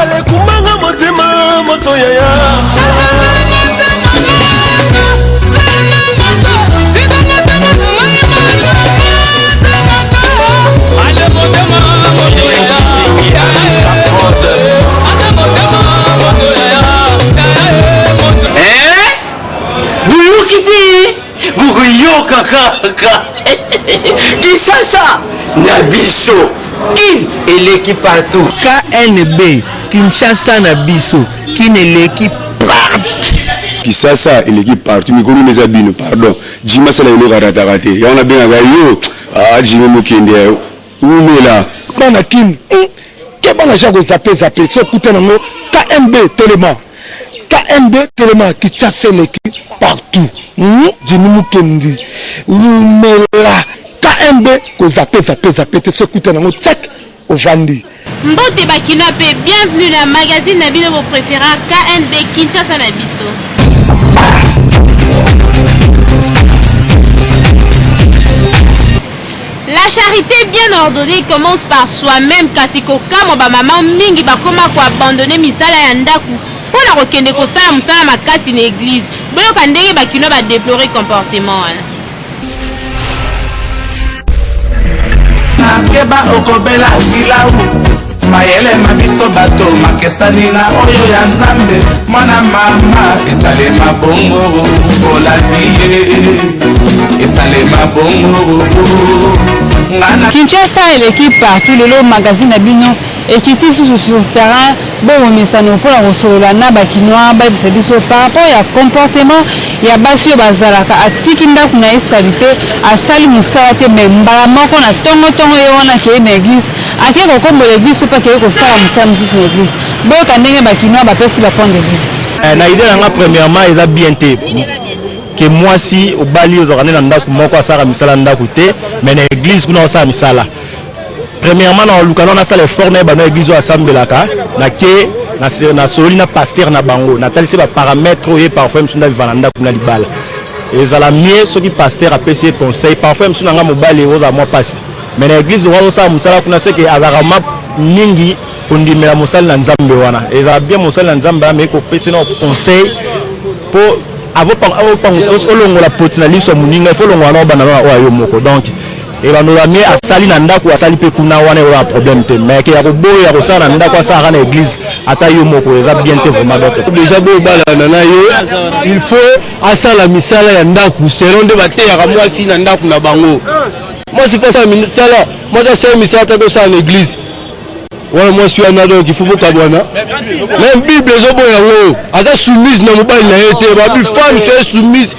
Ale kumanga motema moto yaya. Kaka Kinshasa Nabiso Kin et l'équipe partout. KNB Kinshasa Nabiso Kin et l'équipe partout. Kinshasa et l'équipe partout. Mais comment les abîmes pardon. Jima c'est la yolo ratate. Il y en a bien à yo. Ah Jima Mokende. Où est là? Bana Kin. Qu'est-ce qu'on a déjà zappé ce putain de mot KNB tellement. KNB tellement qui chasse l'équipe partout. Jimmy Mukendi. Oumela. KNB ko zappé ce coup de check au Vandi. Mbote Bakinope, bienvenue dans le magazine Nabino vos préférés KNB Kinshasa Nabiso. La charité bien ordonnée commence par soi-même. Kasiko kama ba maman mingi ba koma ko abandonner misala ya ndaku. Pona kokende ko sala musala makasi na église. Boyo kandenge bakino ba déplorer comportement wana. Nakeba okobela kilau mayele mabito bato makesani na oyo ya nzambe mwana mama esale mabongo kola vie esale mabongo ngana Kinshasa et l'équipe partout le magazine Abino et qui tire sur le terrain bon mesano pour la resolola na bakinoa ba biso par rapport ya comportement ya basio bazalaka atikinda kuna esalite asali musala te membala moko na tongo yona ke na église akeko kombo l'église pas ke ko sala musala mususu na église boka ndenge bakinoa ba pesi ba point de vue na idée nga premièrement ils a bien été que moi si au bali aux organes ndaku moko asala misala ndaku te mais na église kuna osala misala. Premièrement, dans le canon, on a ça les formes dans l'église assemblée-là, na soli na pasteur na bango, na tali se ba paramètres et parfois monsieur na vivanda kuna libala. Et ça la mieux ce qui pasteur a passé conseil parfois monsieur na mobile aux à moi passe. Mais l'église on ça musala kuna c'est que azarama mingi ondimela musala na nzambe wana. Et ça bien musala na nzambe mais ko passer na conseil pour avoir olongo la potinaliso muninga faut longo na bana wa yo moko. Donc et va nous amener à sali na ndako à sali pe kuna wana un problème te mais que ya ko boyo ya ko sala ndako sa na église ata yo moko eza bien te vraiment d'autre déjà bo bala na yo il faut asala misala ya ndako selon de bate ya moi si na ndako na bango moi si pas ça misala moi ça c'est misala ta ça en église voilà moi je suis un ado qui faut pas bwana même bible zo boya wo ata soumise na mobile na été ba bi femme c'est soumise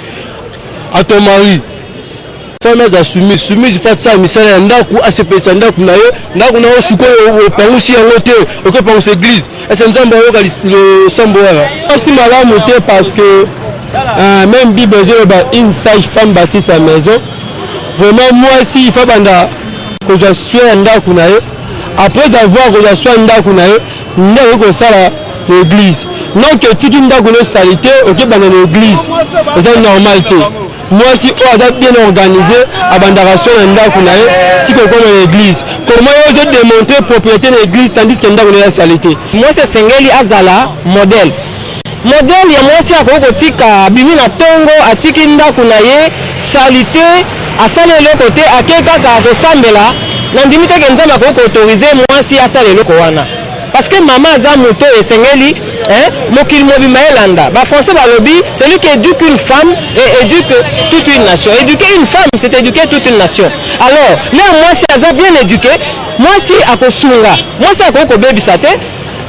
à ton mari. Femme est soumise, il faut ça, misala ndaku asepesa ndaku na yo, ndaku na yo suko pangusi ya ngote, ok pangusi église. Est-ce que nzambe yo le sambo là? Si malamu te parce que même Bible dit une sage femme bâtit sa maison. Vraiment moi si il faut banda que je sois ndaku na yo, après avoir que je sois ndaku na yo, ndaku ko sala l'église. Non que tiki ndaku no salité, ok banda l'église. C'est normalité. Moi si on a bien organisé abandaration ndako na si que comme l'église comment ils ont démontré propriété de l'église tandis que ndako na salité moi c'est sengeli azala modèle ya moi si akoko tika bimi na tongo atiki ndako na ye salité asala le côté akeka ka ko sambela na ndimite ke nzama ko autoriser moi si asala le ko wana parce que maman za moto et sengeli mokili mobimba elanda ba français ba lobby celui qui éduque une femme et éduque toute une nation. Éduquer une femme c'est éduquer toute une nation. Alors là moi si aza bien éduqué moi si akosunga moi si akoko bebisate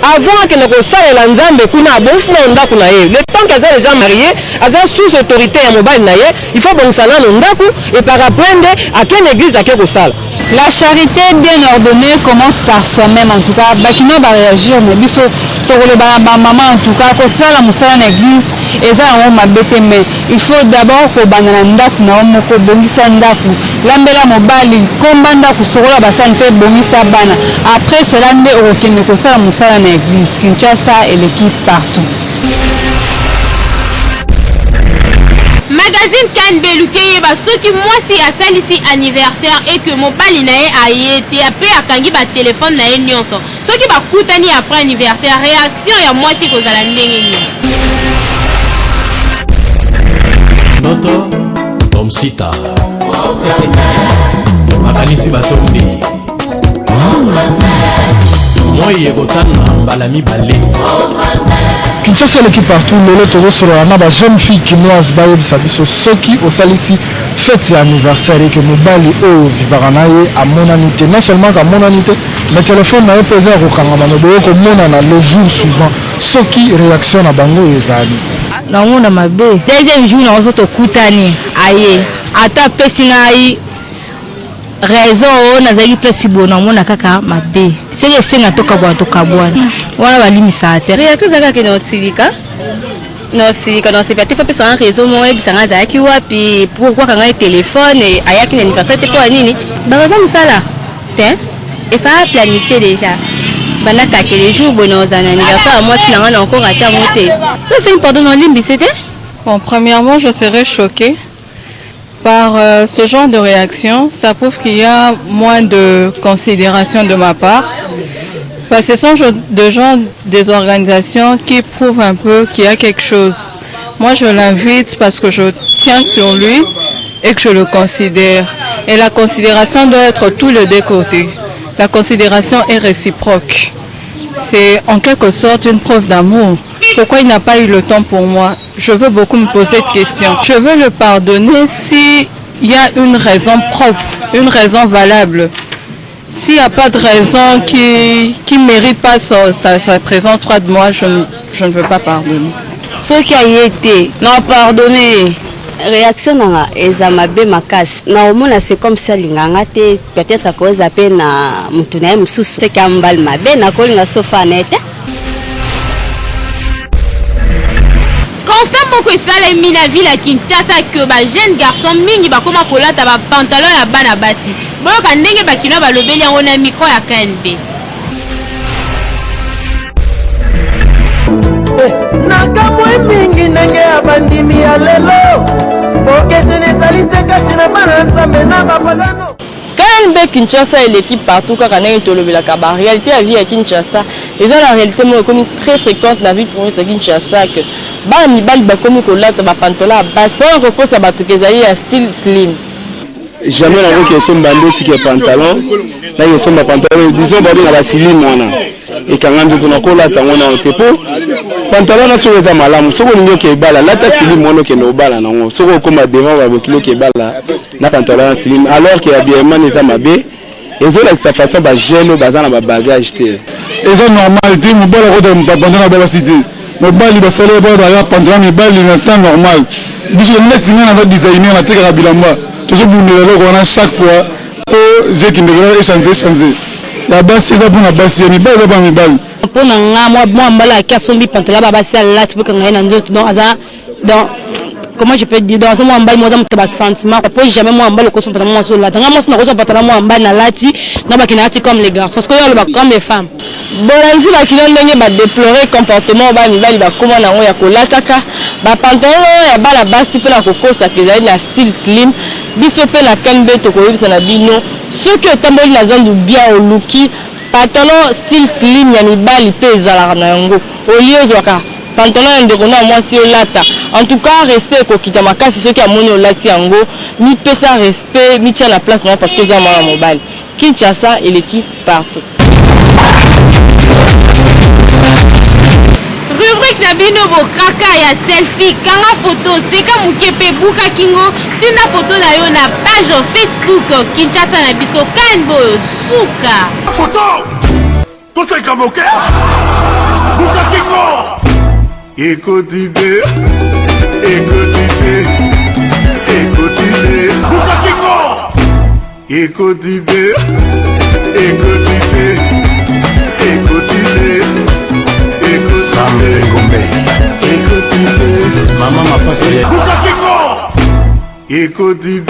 avant que ne salela nzambe kuna bon na ndako na ye le temps que aza déjà marié aza sous autorité ya mobile na ye il faut bon sala na ndako et par apprendre à quelle église à quelle salle. La charité bien ordonnée commence par soi-même en tout cas. Bakino va réagir mais biso tokolo ba maman en tout cas ko sala musala na église eza on mabete mais il faut d'abord ko banana ndaku na moko bongisa ndaku lambela mobali komba ndaku sokola basante bongisa bana après cela nde okende ko sala musala na église. Kinshasa et l'équipe partout. Magazine Kanbe Lukeye ba soki mwasi asalisi anniversaire et que mobali na ye ayete après akangi ba téléphone na ye nyonso soki bakutani après anniversaire réaction ya mwasi kozala ndenge nini. Noto Tomsita makanisi batombi moye kotana balami balé Kinshasa l'équipe partout lolo togo sur la jeune fille kinoise baye bisabiso soki osalisi fête anniversaire et que mobali o vivaranaye a monanité non seulement ka monanité mais téléphone na pesé ko kangama no boyo ko monana le jour suivant soki réaction na bango ezali na mona mabe deuxième jour na ozo to kutani aye ata pesingai raison nazali place bona mona kaka mabe sege senga toka bwana wana balimisa terre ya kuzaka ke no silika no sepati fa pesa réseau mo ebisanga zaki wapi pourquoi kanga téléphone ayaki na anniversaire pour nini ba raison misala te et fa planifier déjà banaka que les jours bon aux anniversaire moi si na encore raté à monter ça c'est important dans limbi c'était bon premièrement je serais choquée par ce genre de réaction. Ça prouve qu'il y a moins de considération de ma part. Parce que ce sont des organisations qui prouvent un peu qu'il y a quelque chose. Moi, je l'invite parce que je tiens sur lui et que je le considère. Et la considération doit être tous les deux côtés. La considération est réciproque. C'est en quelque sorte une preuve d'amour. Pourquoi il n'a pas eu le temps pour moi? Je veux beaucoup me poser de questions. Je veux le pardonner s'il y a une raison propre, une raison valable. S'il n'y a pas de raison qui ne mérite pas sa présence près de moi, je ne veux pas pardonner. Ce qui a été, non pardonner. Réaction na ezamabe makas na omona c'est comme ça linganga te peut-être à cause à peine na mutuna msusu c'est kambal mabe na kolinga sofa nete Constant moko esala mina ville Kinshasa que ba jeune garçon mingi bakoma kolata ba pantalon ya bana basi boyoka ndenge bakino balobeli yango na micro ya KNB. Nakamwe mingi ndenge ya bandimi ya lelo okesene salite kati na bana nzambe na babalano. KNB Kinshasa et l'équipe partout quand on est tolobela ka ba réalité à vie à Kinshasa et ça la réalité moi comme très fréquente la vie pour à Kinshasa que ba mibali ba komi kolata ba pantola basi on ko sa bato kezali ya style slim. Jamais na ko son bandeti ke pantalon là ils sont ba pantalon disons ba na ba slim wana et quand on dit on ko lata wana tepo pantalon na so eza malamu soko ningo ke bala lata slim wana ke no bala nango soko koma devant ba kilo ke bala na pantalon slim alors que habillement eza mabe ezo la sa façon ba gêne bazana ba bagage te eza normal te mobala ko de pantalon ba cité mobali basale ba ya pantalon mibali na temps normal biso na singa na designer na teka bilamba toujours bundela loko wana chaque fois j'ai qui devrait changer la base c'est pour la base ni base ba mibali pour na moi mbala ki asombi pantalon ba basi la tu peux ngana nzoto donc aza donc comment je peux dire dans un moment moi dans mon sentiment pour jamais moi mbala ko son pantalon moi sur la dans moi son pantalon moi mbala na lati na ba kinati comme les garçons parce que yo ba comme les femmes bolandi ba kilo ndenge ba déplorer comportement ba mibali ba koma na ngo ya kolataka ba pantalon ya bala basi pe na kokosta kezali na style slim biso pe na KNB to koyebisa na bino ceux qui otamboli na zandu bien oluki pantalon style slim ya mibali pe ezalaka na yango oliezo waka pantalon ya ndeko na mwasi olata en tout cas respect kokita makasi ceux qui amoni olati yango mi pesa respect mi tia na place na parce que za mwana mobali Kinshasa et l'équipe partout. Rubrique na bino bokraka ya selfie kanga photo seka mukepe buka kingo tina photo na yo na page Facebook Kinshasa na biso KNB suka Photo tout c'est comme OK buka kingo écoutez buka kingo écoutez Maman m'a passé écoutez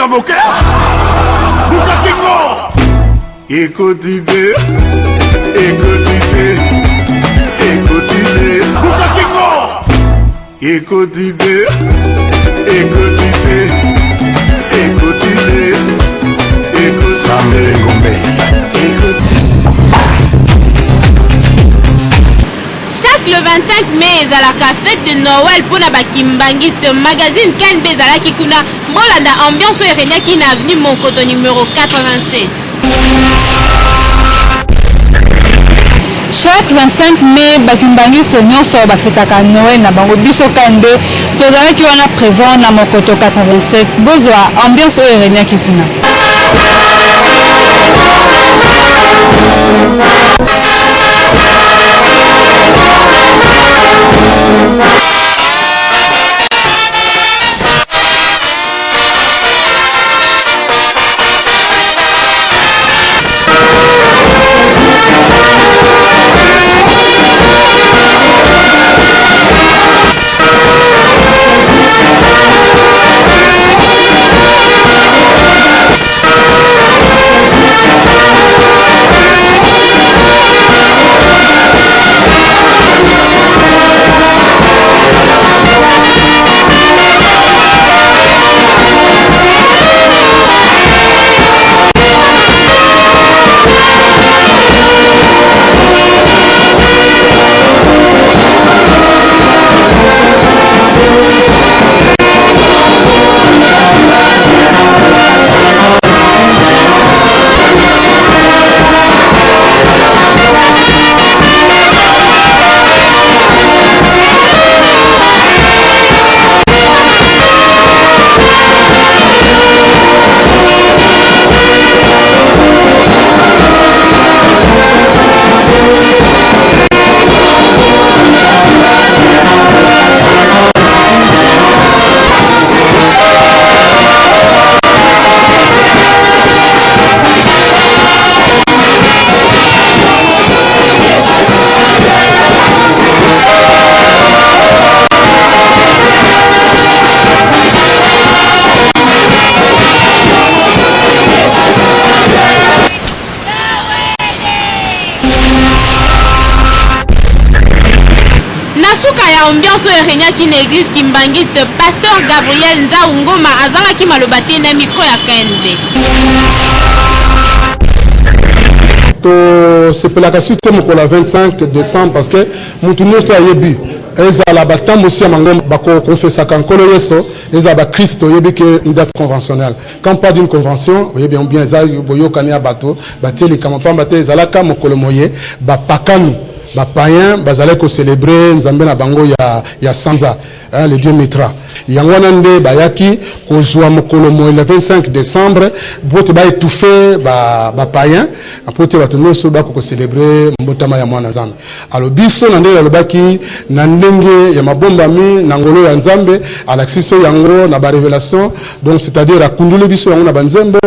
Kamoke Bukakingo Écoutez Bukakingo Écoutez Chaque le 25 mai ezalaka fête de Noël pour na bakimbangiste magazine KNB ezalaki kuna bolanda ambiance oyo erenyaki na avenue Monkoto numéro 87. Chaque 25 mai bakimbangiste nyonso bafetaka Noël na bango biso KNB tozalaki wana présent na Monkoto 87 bozwa ambiance oyo erenyaki kuna. Suka ya ambiance oyo erenyaki na église kimbangiste pasteur Gabriel Nzaungoma azangaki malobate na micro ya KNB. To sepelaka sute mokolo 25 décembre parce que mutu nyonso ayebi ezala batambo si ya mango bakokonfesaka nkolo yeso ezala bakristo oyebi ke une date conventionnelle quand pas d'une convention oyebi bien eza boyokani ya bato batelikama pamba te ezalaka mokolo moye bapakani bapayen bazalaki kocélébrer nzambe na bango ya sanza le dieu mitra yango wana nde bayaki kozwa mokolo moye le 25 décembre po te baétouffe bapayen po te bato nyonso bakokocélébrer mbotama ya mwana nzambe alo biso na ndenge alobaki na ndenge ya mabombami na ngolo ya nzambe alakisi biso yango na barévélation donc c'est-à-dire akunduli biso yango na banzembo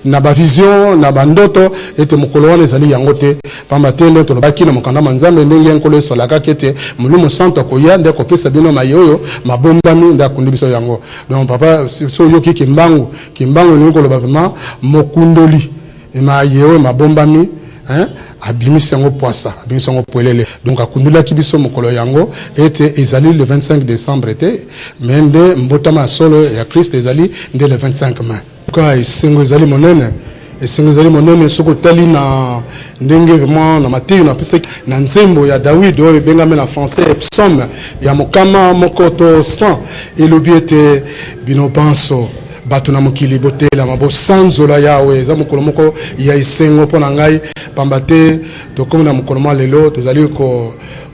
na bavision na bandoto ete mokolo wana ezali yango te pamba te nde tolobaki na mokanda ma nzambe ndenge nkolo esolakaki ete molimo santo akoya nde akopesa bino maye oyo mabombami nde akundi biso yango donc papa so oyoki kimbangu ningi koloba vraiment mokundoli maye oyo mabombami abimisi yango poisa abimisi yango poelele donc akundulaki biso mokolo yango ete ezali le 25 décembre te mais nde mbotama ya solo ya Christ ezali nde le 25 mai ka esengo ezali monene esengo ezali monene soko tali na ndenge vraiment na mateyu na pesa na nzembo ya David oyo ebengami na français psaume ya mokama moko to 100 elobi ete bino banso bato na mokili botelama bosanzola yawe eza mokolo moko ya esengo mpo na ngai pamba te tokomi na mokolo mwa lelo tozali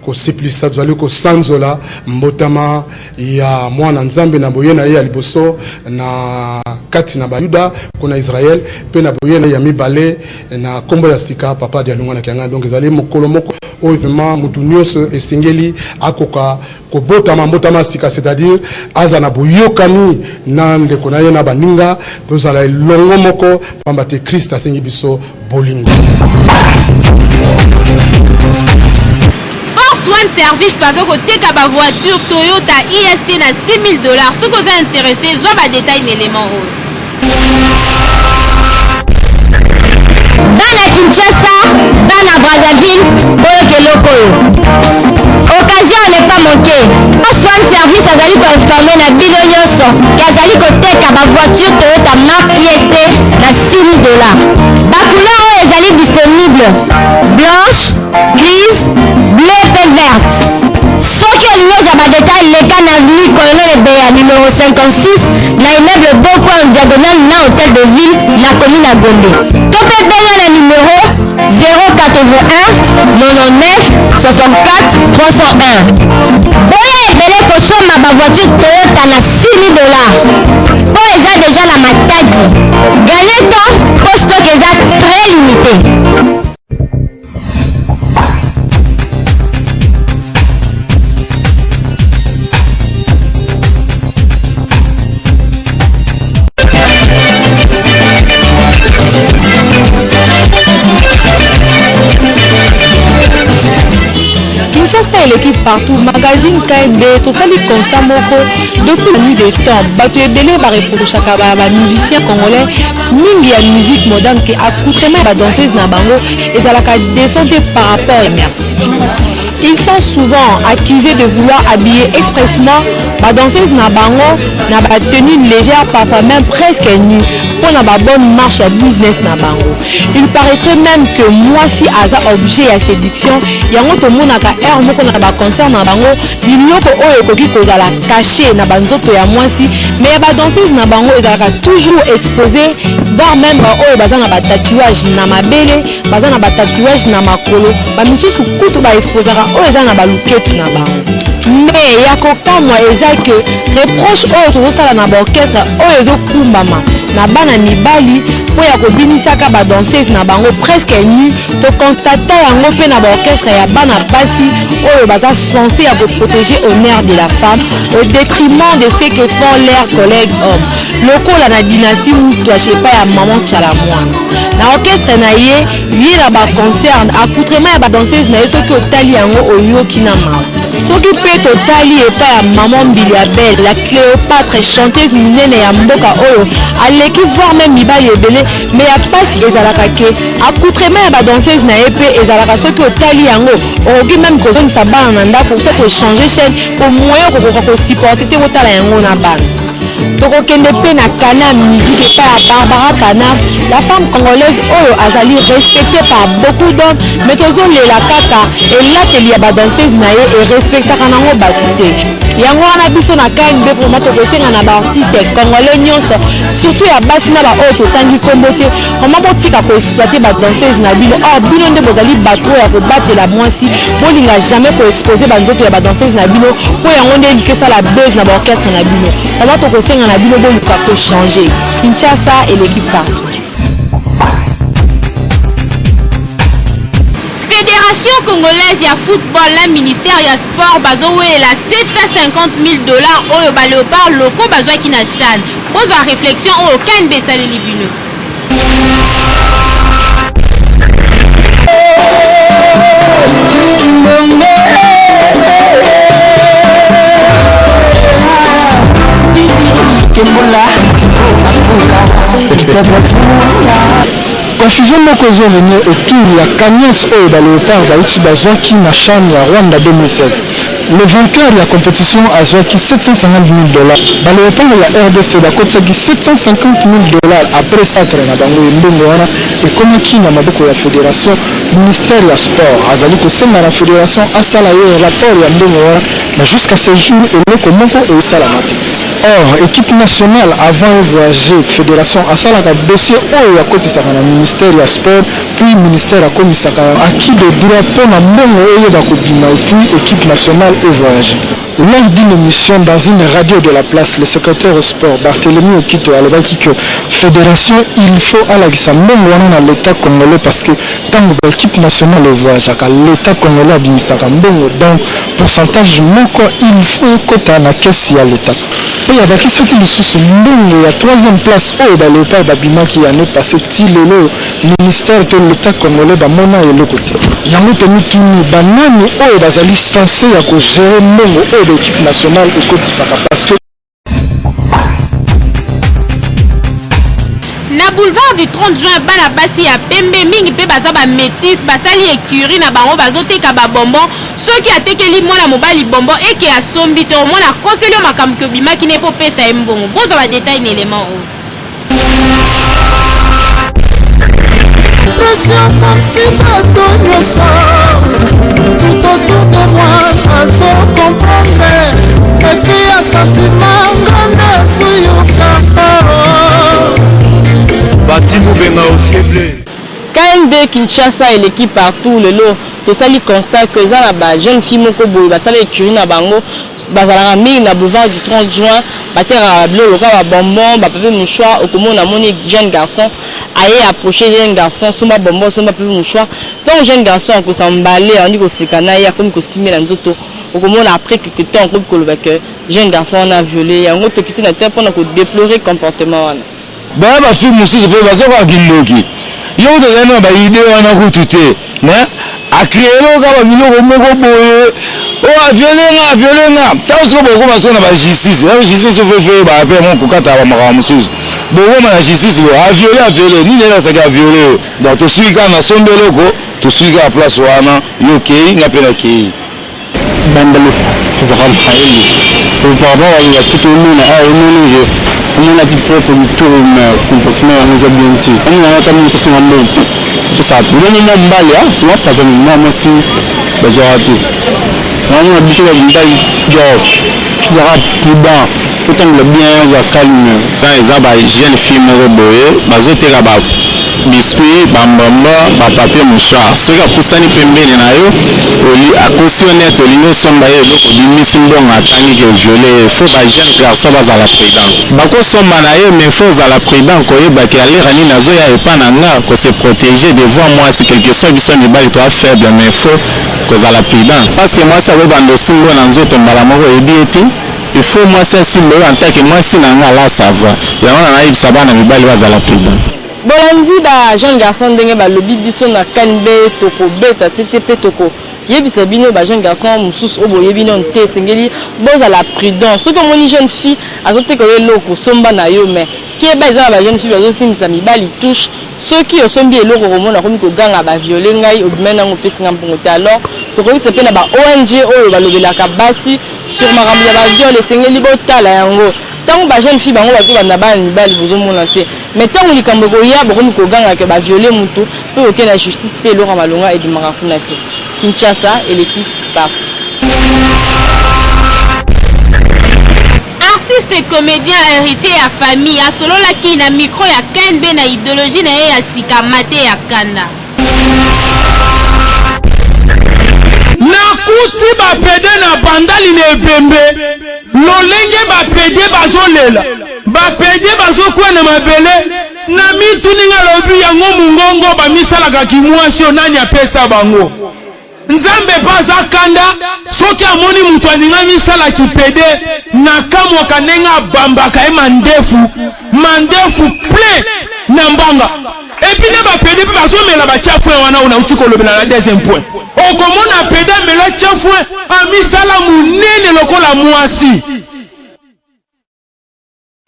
kosiplisa tozali kosanzola mbotama ya mwana nzambe na boye na ye ya liboso na kati na bayuda kuna Israel pe na boye na ya mibale na kombo ya sika papa dia lungana kyanga donc ezali mokolo moko oyo vraiment mutu nyonso esengeli akoka kobotama mbotama sika c'est-à-dire aza na boyokani na ndeko na ye na baninga tozala elongo moko pamba te Christ asengi biso bolingo. One service parce que teka ba voiture Toyota IST na $6,000 ce que vous intéressé zo ba détail l'élément. Dans Kinshasa, dans la Brazzaville, occasion n'est pas manquée. Soin de service azali confirmé na bino nyonso kazali koteka ba voiture Toyota marque IST na $6,000. Ba couleur oyo ezali disponible blanche, grise, bleu et verte. Soki olingi ozwa ba détail leka na avenue Colonel Ebeya numéro 56 na immeuble Boko en diagonale na hôtel de ville na commune à Gombe. To pe benga na numéro 081 99 64 301. Boya ebele kosomba ba voiture Toyota na $6,000. Po eza déjà la matadi. Gagner temps, poste stock eza très limité. Kinshasa et l'équipe partout, magazine KMB, tout ça les constats moko depuis la nuit des temps. Batu ebele ba reproche ba musiciens congolais mingi ya musique moderne qui accoutrement ba danseuse na bango ezalaka descendé par rapport et merci. Ils sont souvent accusés de vouloir habiller expressement la danseuse na bango na ba tenue légère, parfois même presque nue pour na ba bonne marche à business na bango. Il paraîtrait même que moi si aza objet à séduction yango to monaka air moko na ba concert na bango biloko oyo ekoki kozala caché na banzoto ya mwasi mais ba danseuse na bango ezalaka toujours exposé voire même oyo baza na ba tatouage na mabele baza na ba tatouage na makolo ba misusu kutu ba exposera oyo eza na ba luketu na bango. Mais ya kokamwa eza que reproche oyo tozosala na ba orchestre oyo ezokumbama na bana mibali po ya kobinisaka ba danseuse na bango presque nu to constata yango pe na ba orchestre ya bana basi oyo baza censé ya protéger honneur de la femme au détriment de ce que font leurs collègues hommes. Lokola na dynastie mutu achepa ya maman Chalamwana na orchestre na ye lié na ba concert accoutrement ya ba danseuse na ye soki otali yango oyoki na mawa. Soki pe totali epa ya maman Biliabel la Cléopâtre chanteuse munene ya mboka oyo aleki voir même mibali ebele mais ya pasi ezalaka ke accoutrement ya ba danseuse na ye pe ezalaka soki otali yango okoki même kozongisa bana na ndako soki ochanger chaîne po moyen okokoka kosupporte te kotala yango na bana. Tokokende pe na Kana musique et pas à Barbara Kana, la femme congolaise oyo azali respectée par beaucoup d'hommes mais tozo lela kaka et là teli ya ba danseuse na ye et respectaka nango batute. Yango wana biso na KNB vraiment tokosenga na ba artiste congolais nyonso surtout ya basi na ba oyo totangi kombo te comment botika ko exploiter ba danseuse na bino bino nde bozali bato ya ko batela mwasi bolinga jamais ko exposer ba nzoto ya ba danseuse na bino po yango nde likesa la buzz na ba orchestre na bino comment tokosenga na bino boluka ko changer. Kinshasa et l'équipe partout. Fédération congolaise ya football la ministère ya sport bazowelela $750,000 oyo ba léopard loko bazwaki na CHAN. Pozwa réflexion oyo KNB esaleli bino. Confusion moko ezoveni autour ya cagnotte oyo baléopard bauti bazwaki na CHAN ya Rwanda 2016. Le vainqueur de la compétition azwaki $750,000. Baléopard ya RDC bakotisaki $750,000 après sacre na bango embongo wana ekomaki na maboko ya fédération ministère ya sport azali kosenga na fédération asala ye rapport ya mbongo wana mais jusqu'à ce jour eloko moko esalama te. Or, équipe nationale avant de voyager, fédération asalaka dossier oyo yakotisaka na ministère ya sport, puis ministère akomisaka acquis de droit pour na mbongo oyo bakobima et puis équipe nationale et voyager. Lors d'une émission dans une radio de la place, le secrétaire au sport Barthélemy Okito alobaki que fédération il faut alakisa mbongo wana na l'état congolais parce que tant que l'équipe nationale et voyageaka l'état congolais abimisaka mbongo donc pourcentage moko il faut kota na caisse ya l'état. Et abakisaki lisusu mbongo ya 3e place oyo baléopard babimaki année passée ti lelo ministère to l'état congolais bamona eloko te yango tomituni banani oyo bazali censé ya kogérer mbongo oyo l'équipe nationale ekotisaka parce que boulevard du 30 juin bana basi ya pembe mingi pe baza ba métis basali écurie na bango bazoteka ba bonbon soki atekeli mwana mobali bonbon eke asombi te omona conseiller makambo ke bimaki ne po pesa mbongo boza ba détail n'élément o pression comme si bateau nyonso tout autour de moi nazo comprendre et puis ya sentiment ngana suyukaka Bati Moubenga aussi bleu. KNB Kinshasa et l'équipe partout le lot tosali constat que ça la jeune fille moko boy basala écurie na bango bazala mingi na boulevard du 30 juin batera bleu loka ba bonbon ba papier mouchoir okomona moni jeune garçon aye approcher jeune garçon somba bonbon somba papier mouchoir donc jeune garçon ko s'emballer on dit ko sikana ya comme ko simela nzoto okomona après quelque temps ko koloba que jeune garçon on a violé ya ngoto kiti na tempo na ko déplorer comportement wana ba ba fi mususu pe baza ko akiloki yo to yana ba idée wana kutute na a créer lo ka ba biloko moko boye o a violenga taso boko baso na ba justice la justice peut faire ba pe mon kokata ba maka mususu boko na justice bo a violer ni nela sa ka violer donc to suika na sombeloko to suika place wana yo kei na pena kei bandalo zakal haili pour rapport à la photo nous na on a dit propre tour comportement nous a bien dit on a entamé ça c'est un bon ça pour le moment mbalia sinon ça va moi aussi bazorati on a biché la bataille job tu seras prudent autant le bien ya calme quand les aba jeune fille mo boye bazoteka ba biscuit bambamba ba papier mouchoir soki akusani pembeni na yo oli akosi honnête olingo somba ye eloko bimisi mbongo atangi ke viole fo ba jeune garçon bazala prudent bakosomba na ye mais fo ozala prudent koyeba ke alera nini azoya epa na nga kose protéger devant mwasi quelque soit biso mibali toa faible mais fo kozala prudent parce que mwasi akobanda osimbo na nzoto mbala moko oyebi ete il faut mwasi asimba oyo antake mwasi na nga ala sava yango na nayebisa bana mibali bazala prudent bolandi ba jeune garçon ndenge balobi biso na kanbe toko beta CTP toko yebisa bino ba jeune garçon mususu obo yebino nte sengeli boza la prudence soki omoni jeune fille azoteka eloko somba na yo mais keba eza ba jeune fille bazosimisa mibali touche soki osombi eloko komona komi koganga ba violer ngai obimena ngo pesinga mpongo te alors tokoyebisa pe na ba ONG oyo balobelaka basi sur makambo ya ba viol esengeli botala yango tant ba jeune fille bango bazobanda bana mibali bozomona te mais tant likambo koya bokomi koganga ke ba violer mutu pe oke na justice pe eloko malonga edimaka kuna te Kinshasa et l'équipe partout. Artiste et comédien héritier ya famille asolola ki na micro ya KNB na idéologie na ye ya sika mate ya kanda. Nakuti bapede na bandali na ebembe lolenge bapede bazolela bapede bazokwa na mabele na mituninga lobi yango mungongo bamisalaka kimwasi onani apesa bango nzambe baza kanda soki amoni mutu aninga misala kipede na kamwaka ndenge abambaka ye mandefu plein na mbanga epi ne bapede mpe bazomela bachafu wana unauti kolobela na deuxième point okomona pede amela chafu amisala munene lokola mwasi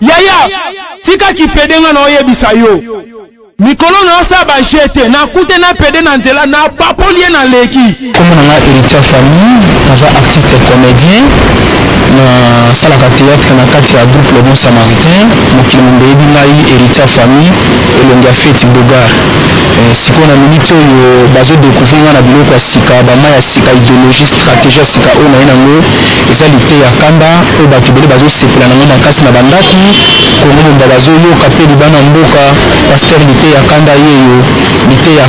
yaya tika kipede nga na oyebisa yo mikolo na osa ba jete na kute na pede na nzela na papolie na leki comme on a héritier famille on a artiste et comédien na salaka théâtre na kati ya groupe Le Bon Samaritain mokili mombeyebi ngai héritier famille elongi ya feti bogar sikoyo na minute oyo bazodécouvrir nga na biloko ya sika bama ya sika idéologie stratégie ya sika oyo na ye nango eza lite ya kanda oyo bato ebele bazosepela nango makasi na bandako kongo bomba bazoyoka mpe libana mboka paster lite ya kanda yeyo lite ya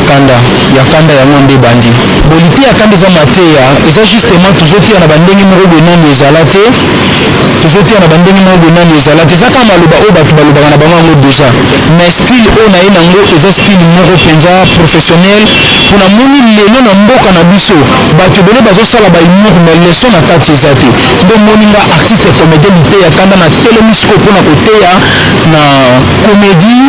kanda yango nde bandi bo lite ya kanda eza mateya eza justement tozotia na bandenge moko bonano ezala te eza kaka maloba oyo bato balobaka na bango yango deja mais style oyo na ye nango eza style moko mpenza professionnel mpona moni lelo na mboka na biso bato ebele bazosala bahumour mais leson na kati eza te nde moninga artiste comédien lite ya kanda na telemi sikoyo mpona koteya na comédie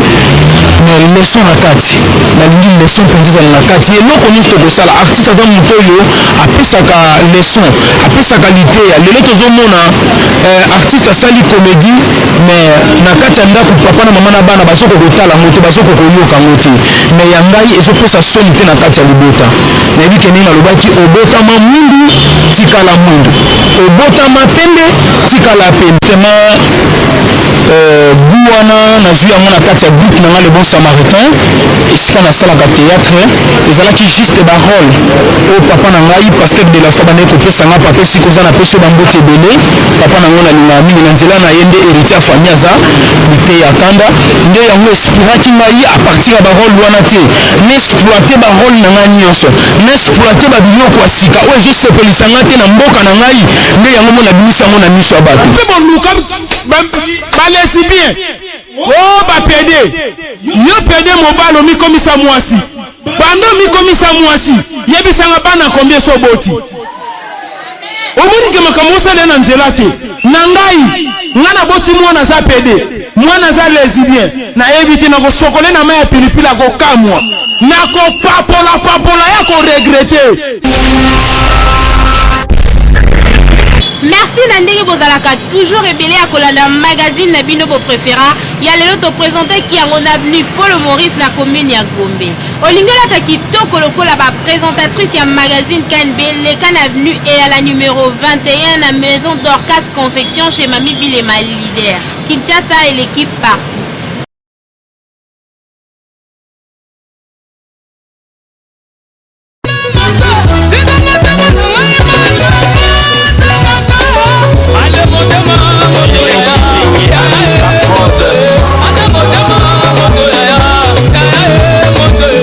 mais leçon na kati nalingi leçon mpenza ezala na kati eloko nyonso tokosala artiste aza moto oyo apesaka leçon apesaka liteya lelo tozomona artiste asali comédie mais na kati ya ndako papa na mama na bana bazokokotala yango te bazokokoyoka yango te mais ya ngai ezopesa soni te na kati ya libota nayebi ke ndenge nalobaki obotama mwindu tikala mwindu obotama pembe tikala pembe tema gu wana nazwi yango na kati ya groupe nanga le bon samaritain esika nasalaka théâtre ezalaki juste barole oyo papa na ngai pasteur de la foi bandeki kopesanga papa esika oza na pesi bambote ebele papa nango nalingaka mingi na nzela na ye nde héritier ya famille aza bite ya kanda nde yango espiraki ngai a partir ya barole wana te naexploite barole na ngai nyonso naexploite babiloko ya sika oyo ezosepelisanga te na mboka na ngai nde yango mo nabimisi yango na miso ya bato balesi bien o bapede yo pede mobali omikomisa mwasi bando omikomisa mwasi yebisanga bana combien so boti omonike makambo osala na nzela te na ngai nga na boti mwana aza pede mwana aza lesibien nayebi te nakosokole na mai ya pilipili akokamwa nakopapola ya koregrete. Merci Nandegi Bozalaka, toujours ébélé à Kolanda magazine Nabino Bo préféra. Ya lelo to présenté qui en avenue Paul Maurice la commune ya Gombe. Olingola Takitoko Lokola ba présentatrice ya magazine KNB les Can avenue et à la numéro 21 la maison d'Orcas confection chez Mami Bilema leader. Kinshasa et l'équipe partout.